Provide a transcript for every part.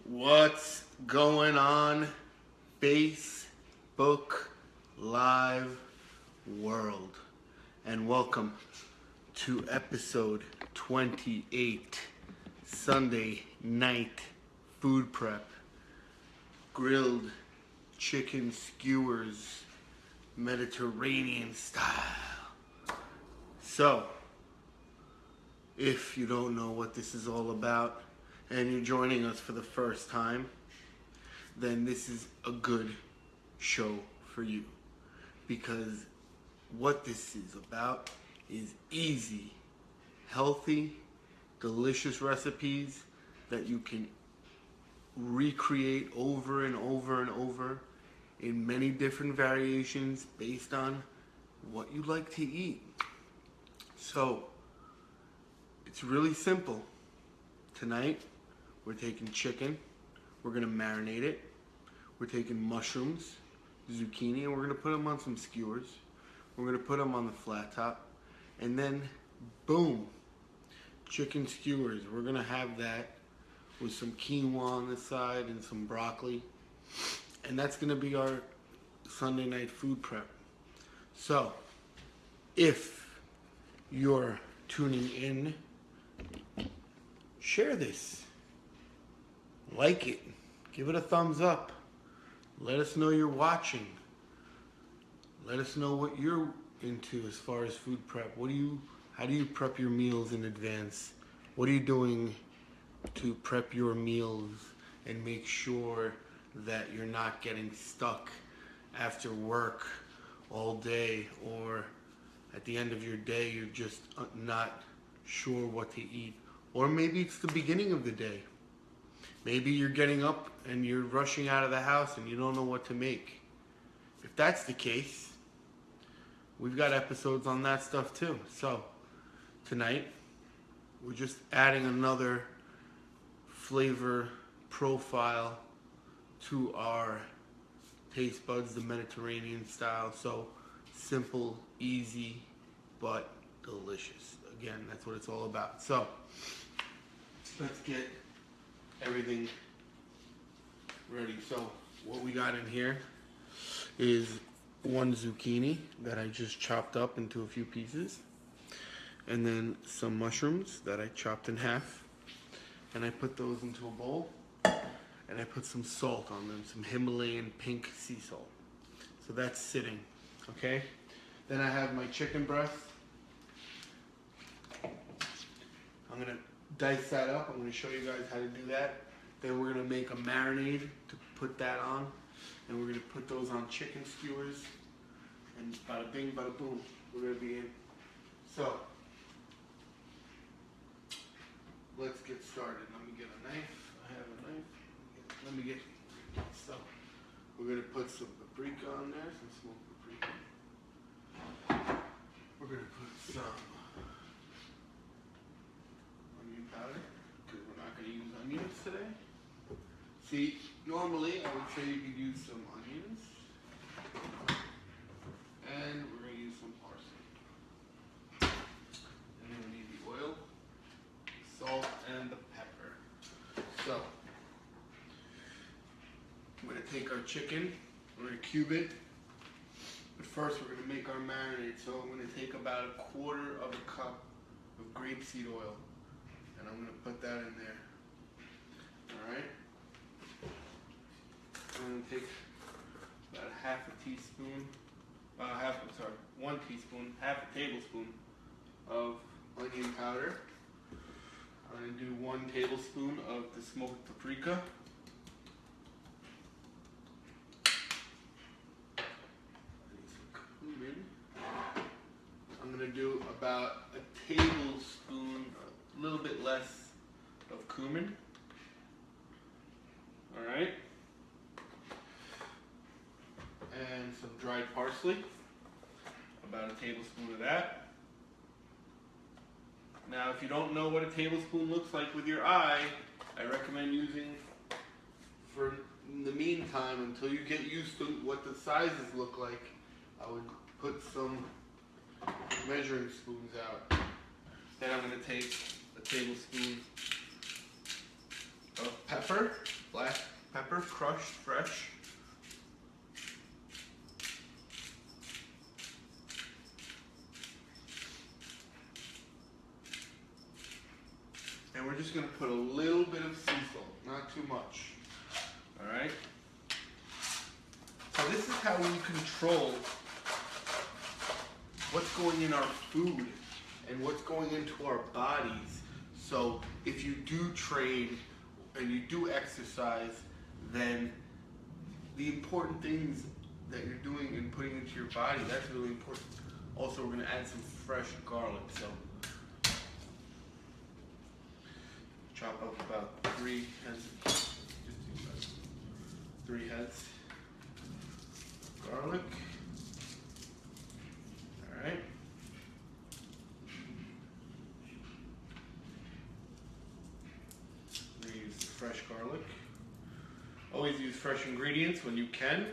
What's going on, Facebook Live world? And welcome to episode 28, Sunday night food prep. Grilled chicken skewers, Mediterranean style. So, if you don't know what this is all about, and you're joining us for the first time, then this is a good show for you. Because what this is about is easy, healthy, delicious recipes that you can recreate over and over and over in many different variations based on what you like to eat. So, it's really simple. Tonight, we're taking chicken, we're gonna marinate it. We're taking mushrooms, zucchini, and we're gonna put them on some skewers. We're gonna put them on the flat top, and then boom, chicken skewers. We're gonna have that with some quinoa on the side and some broccoli. And that's gonna be our Sunday night food prep. So, if you're tuning in, share this. Like it. Give it a thumbs up. Let us know you're watching. Let us know what you're into as far as food prep. How do you prep your meals in advance? What are you doing to prep your meals and make sure that you're not getting stuck after work all day, or at the end of your day you're just not sure what to eat? Or maybe it's the beginning of the day. Maybe you're getting up and you're rushing out of the house and you don't know what to make. If that's the case, we've got episodes on that stuff too. So, tonight, we're just adding another flavor profile to our taste buds, the Mediterranean style. So, simple, easy, but delicious. Again, that's what it's all about. So, let's get everything ready. So what we got in here is one zucchini that I just chopped up into a few pieces, and then some mushrooms that I chopped in half, and I put those into a bowl, and I put some salt on them, some Himalayan pink sea salt. So that's sitting, okay? Then I have my chicken breast. I'm gonna dice that up. I'm going to show you guys how to do that. Then we're going to make a marinade to put that on. And we're going to put those on chicken skewers. And bada bing, bada boom, we're going to be in. So, let's get started. Let me get a knife. I have a knife. Let me get so we're going to put some paprika on there, some smoked paprika. We're going to put some powder, because we're not going to use onions today. See, normally I would say you could use some onions, and we're going to use some parsley. And then we need the oil, salt, and the pepper. So, we're going to take our chicken, we're going to cube it, but first we're going to make our marinade. So I'm going to take about a quarter of a cup of grapeseed oil. And I'm going to put that in there. Alright? I'm going to take about half a teaspoon, one teaspoon, half a tablespoon of onion powder. I'm going to do 1 tablespoon of the smoked paprika. I'm going to do about a tablespoon, a little bit less of cumin. Alright. And some dried parsley. About a tablespoon of that. Now, if you don't know what a tablespoon looks like with your eye, I recommend using, for in the meantime, until you get used to what the sizes look like, I would put some measuring spoons out. Then I'm going to take a tablespoon of pepper, black pepper, crushed, fresh. And we're just gonna put a little bit of sea salt, not too much. All right? So this is how we control what's going in our food and what's going into our bodies. So if you do train and you do exercise, then the important things that you're doing and putting into your body, that's really important. Also, we're gonna add some fresh garlic. So chop up about 3 heads, just do about 3 heads of garlic. All right. We use fresh garlic. Always use fresh ingredients when you can.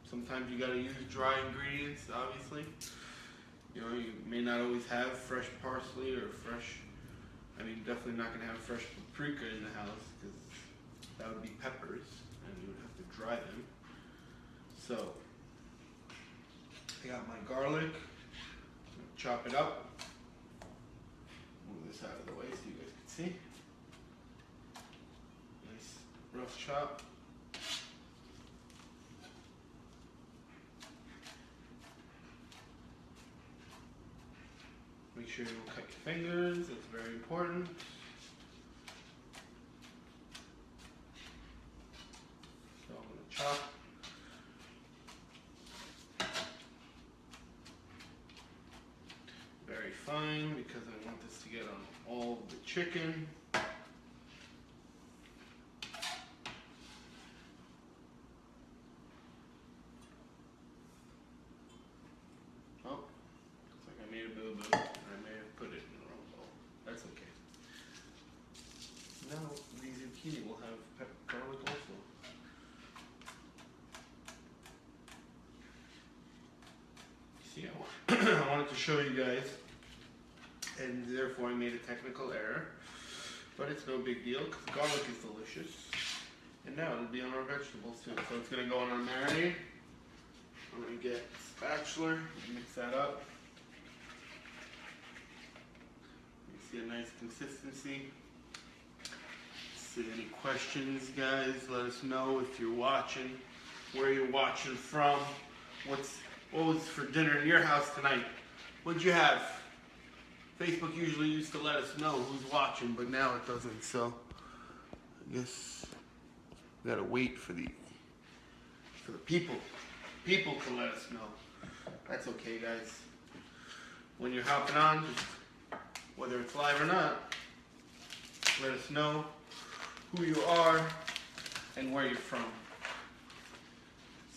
Sometimes you gotta use dry ingredients, obviously. You know, you may not always have fresh parsley or fresh, I mean, definitely not gonna have fresh paprika in the house because that would be peppers and you would have to dry them. So, I got my garlic, chop it up. Move this out of the way so you guys can see. Nice rough chop. Make sure you don't cut your fingers, it's very important. So I'm going to chop. Very fine because I want this to get on all of the chicken. Will have garlic also. See, I wanted to show you guys, and therefore I made a technical error, but it's no big deal because garlic is delicious. And now it'll be on our vegetables too. So it's going to go on our marinade. I'm going to get a spatula and mix that up. You see a nice consistency. Any questions, guys? Let us know if you're watching, where you're watching from, what was for dinner in your house tonight. What'd you have? Facebook usually used to let us know who's watching, but now it doesn't. So I guess we gotta wait for the people to let us know. That's okay, guys. When you're hopping on, just, whether it's live or not, let us know who you are and where you're from.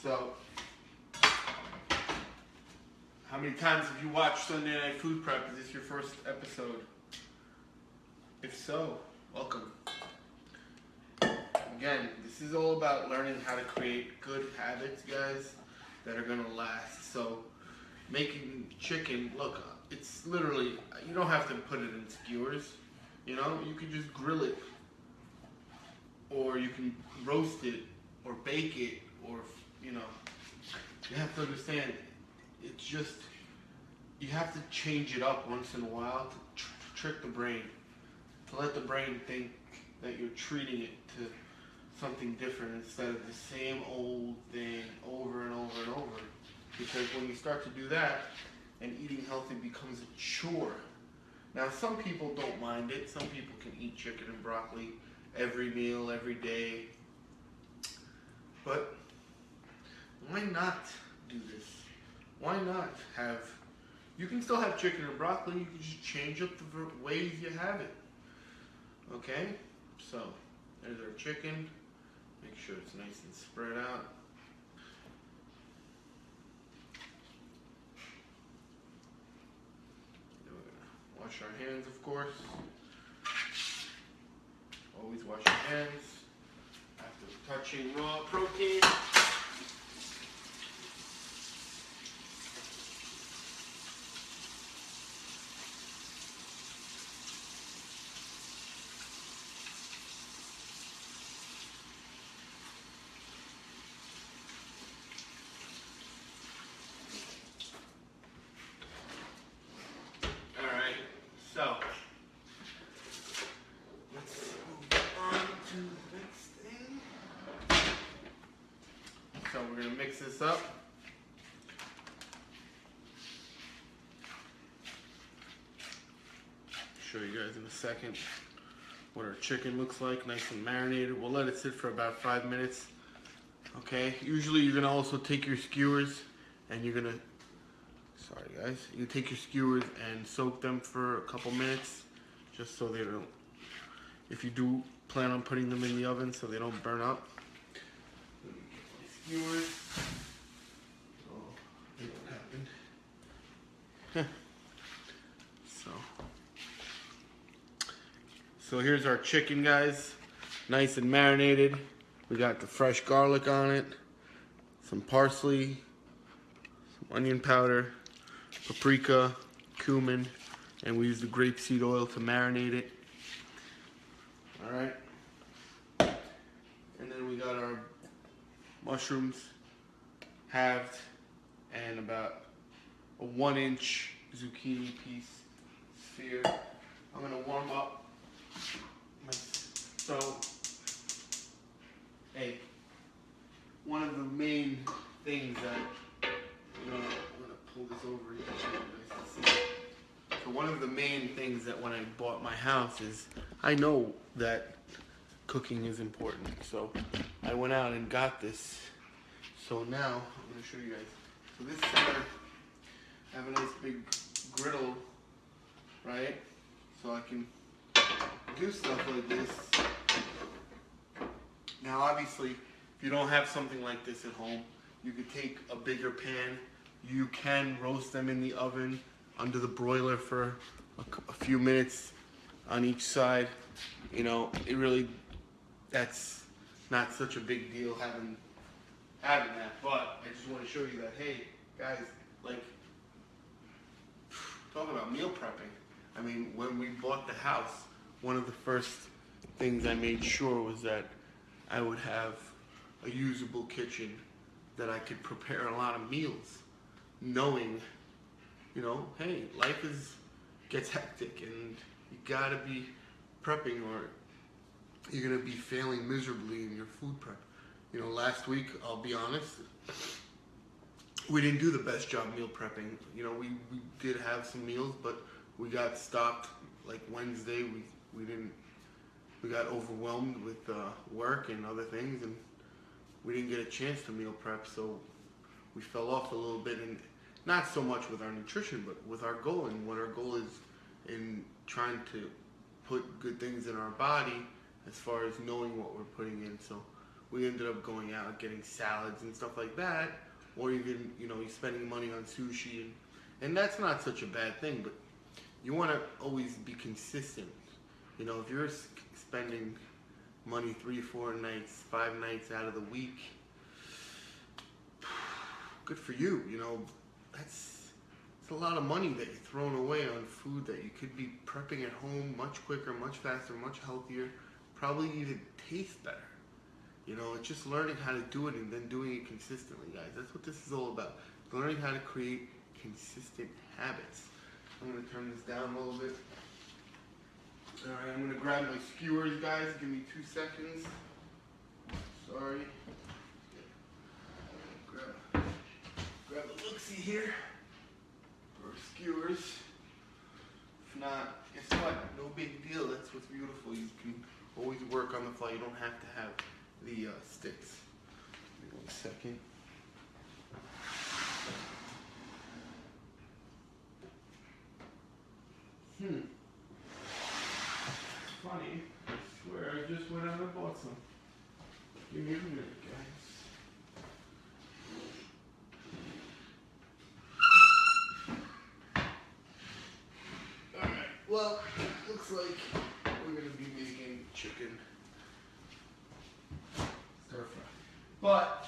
So, how many times have you watched Sunday Night Food Prep? Is this your first episode? If so, welcome. Again, this is all about learning how to create good habits, guys, that are gonna last. So, making chicken, look, it's literally, you don't have to put it in skewers, you know? You can just grill it. Or you can roast it, or bake it, or, you know, you have to understand, it's just, you have to change it up once in a while to trick the brain, to let the brain think that you're treating it to something different instead of the same old thing over and over and over. Because when you start to do that, and eating healthy becomes a chore. Now, some people don't mind it. Some people can eat chicken and broccoli every meal, every day. But why not do this? Why not have, you can still have chicken and broccoli, you can just change up the ways you have it. Okay? So, there's our chicken. Make sure it's nice and spread out. Then we're gonna wash our hands, of course. Always wash your hands after touching raw protein. So we're gonna mix this up. Show you guys in a second what our chicken looks like, nice and marinated. We'll let it sit for about 5 minutes. Okay, usually you're gonna also take your skewers and you're gonna, sorry guys, you take your skewers and soak them for a couple minutes just so they don't, if you do plan on putting them in the oven so they don't burn up. Let me get my skewers. Oh, I think what happened. So here's our chicken, guys, nice and marinated. We got the fresh garlic on it, some parsley, some onion powder, paprika, cumin, and we use the grapeseed oil to marinate it. All right. And then we got our mushrooms halved and about a 1-inch zucchini piece sphere. I'm gonna warm up my stove. Hey, one of the main things that, I'm gonna pull this over here so you guys can see. So one of the main things that when I bought my house is, I know that cooking is important. So I went out and got this. So now, I'm gonna show you guys. So this is where I have a nice big griddle, right? So I can do stuff like this. Now obviously, if you don't have something like this at home, you could take a bigger pan. You can roast them in the oven under the broiler for a few minutes on each side. You know, it really, that's not such a big deal having that, but I just want to show you that, hey, guys, like, talk about meal prepping. I mean, when we bought the house, one of the first things I made sure was that I would have a usable kitchen that I could prepare a lot of meals, knowing, you know, hey, life gets hectic and you gotta be prepping or you're gonna be failing miserably in your food prep. You know, last week, I'll be honest, we didn't do the best job meal prepping. You know, we did have some meals, but we got stopped like Wednesday. We got overwhelmed with work and other things, and we didn't get a chance to meal prep, so we fell off a little bit, and not so much with our nutrition, but with our goal, and what our goal is in trying to put good things in our body as far as knowing what we're putting in. So we ended up going out getting salads and stuff like that, or even, you know, you're spending money on sushi, and that's not such a bad thing, but you want to always be consistent. You know, if you're spending money 3, 4 nights, 5 nights out of the week, good for you. You know, it's a lot of money that you're throwing away on food that you could be prepping at home much quicker, much faster, much healthier, probably even taste better. You know, it's just learning how to do it and then doing it consistently, guys. That's what this is all about. Learning how to create consistent habits. I'm going to turn this down a little bit. All right, I'm going to grab my skewers, guys. Give me 2 seconds. Sorry. Grab a look-see here for skewers. If not, guess what? No big deal. That's what's beautiful. You can always work on the fly. You don't have to have the sticks. Give me 1 second. Funny. I swear I just went out and bought some. Give me a minute, guys. Alright, well, looks like we're going to be making chicken stir fry. But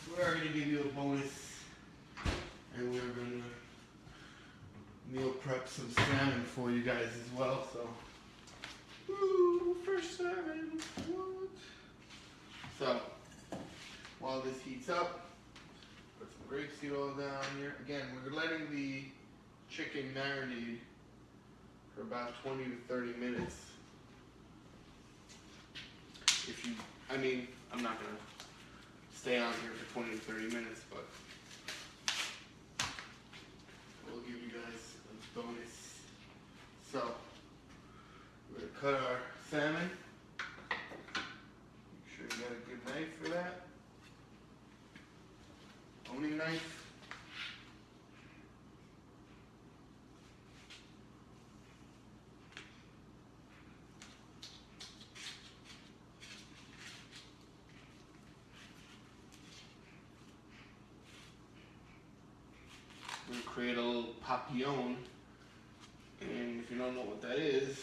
we're going to give you a bonus, and we're going to meal prep some salmon for you guys as well. So, ooh, fresh salmon, what? So, while this heats up, put some grapeseed oil down here. Again, we're letting the chicken marinate for about 20 to 30 minutes. I'm not gonna stay on here for 20 to 30 minutes, but we'll give you guys a bonus. So, we're going to cut our salmon. Make sure you got a good knife for that. Owning knife. We're going to create a little papillon, and if you don't know what that is,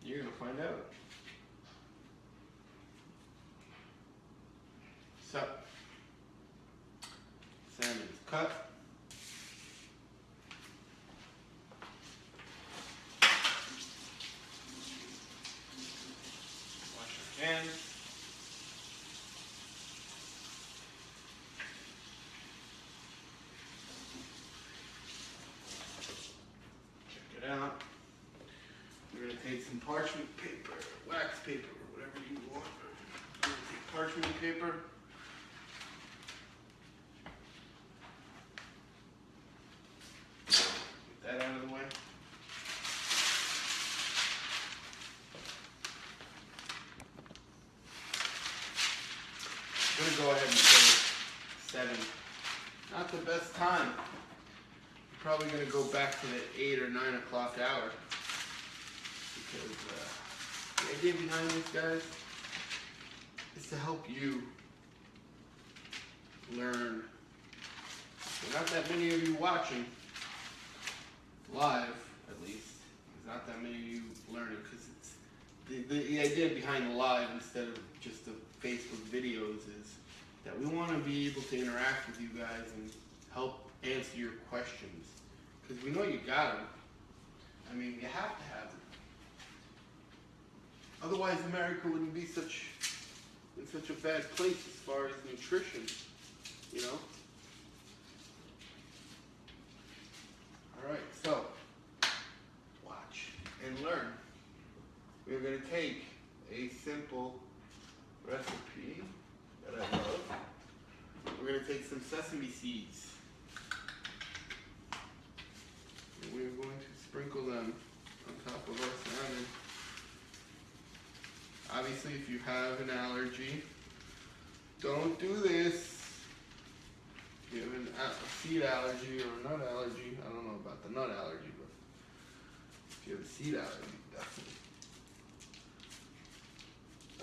you're going to find out. So, salmon is cut. Wash your hands. Out. We're going to take some parchment paper, wax paper, or whatever you want. We're going to take parchment paper. Get that out of the way. I'm going to go ahead and say 7. Not the best time. Probably going to go back to the 8 or 9 o'clock hour, because the idea behind this, guys, is to help you learn. There's not that many of you watching live, at least. There's not that many of you learning, because it's the idea behind the live instead of just the Facebook videos is that we want to be able to interact with you guys and help answer your questions. Because we know you got them. I mean, you have to have them. Otherwise, America wouldn't be in such a bad place as far as nutrition, you know? All right, so watch and learn. We're going to take a simple recipe that I love. We're going to take some sesame seeds. We're going to sprinkle them on top of our salmon. Obviously, if you have an allergy, don't do this. If you have a seed allergy or a nut allergy, I don't know about the nut allergy, but if you have a seed allergy, definitely.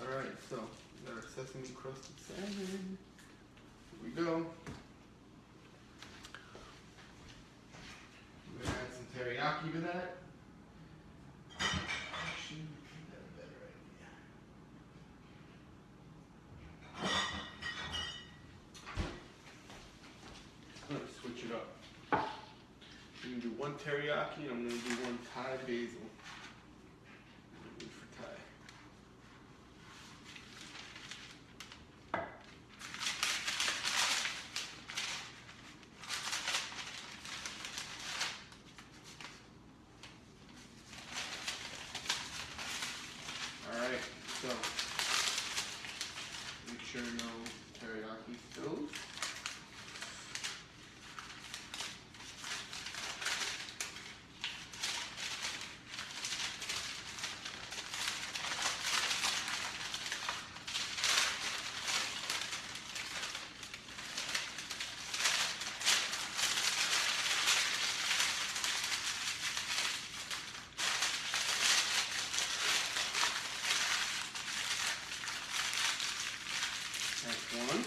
Alright, so we got our sesame crusted salmon. Here we go. We're going to add some teriyaki to that. Actually, that's a better idea. I'm going to switch it up. I'm going to do one teriyaki and I'm going to do one Thai basil. Good for Thai. Alright, so make sure no teriyaki spills. That's one.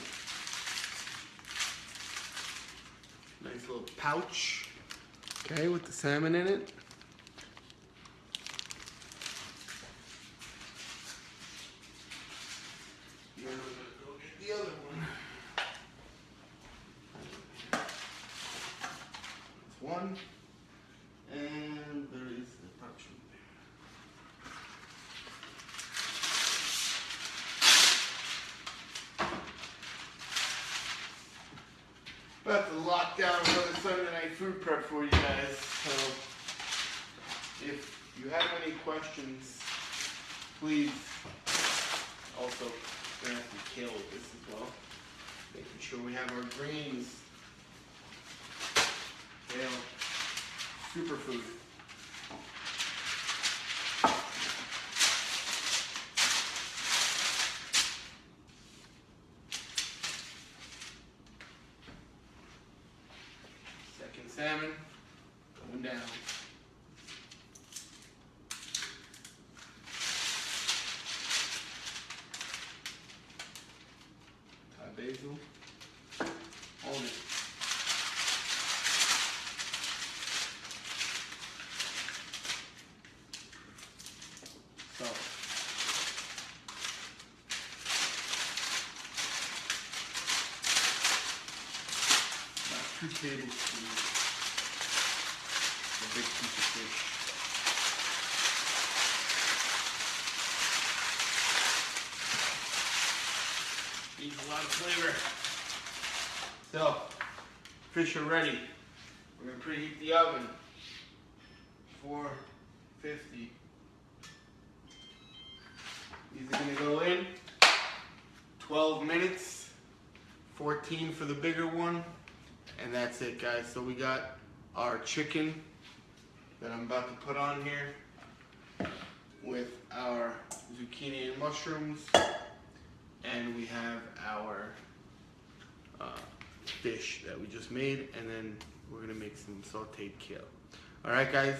Nice little pouch, okay, with the salmon in it. Now we're gonna go get the other one. That's one. And there is the parchment. About to lock down another Sunday night food prep for you guys. So if you have any questions, please also we're gonna have to kale with this as well. Making sure we have our greens. Kale, superfood. Second salmon going down. Thai basil. Hold it. Salt. About 2 tablespoons. A big piece of fish. Needs a lot of flavor. So, fish are ready. We're going to preheat the oven. 450. These are going to go in 12 minutes, 14 for the bigger one, and that's it, guys. So we got our chicken that I'm about to put on here with our zucchini and mushrooms, and we have our fish that we just made, and then we're gonna make some sauteed kale. All right, guys.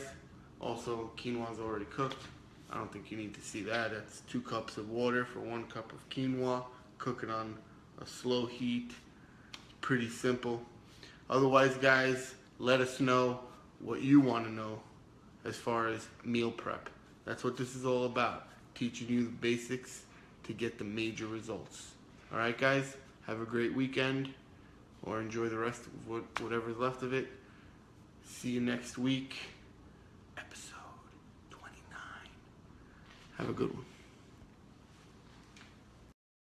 Also, quinoa's already cooked. I don't think you need to see that. That's 2 cups of water for 1 cup of quinoa. Cook it on a slow heat. Pretty simple. Otherwise, guys, let us know what you want to know as far as meal prep. That's what this is all about. Teaching you the basics to get the major results. All right, guys. Have a great weekend, or enjoy the rest of whatever's left of it. See you next week. Episode 29. Have a good one.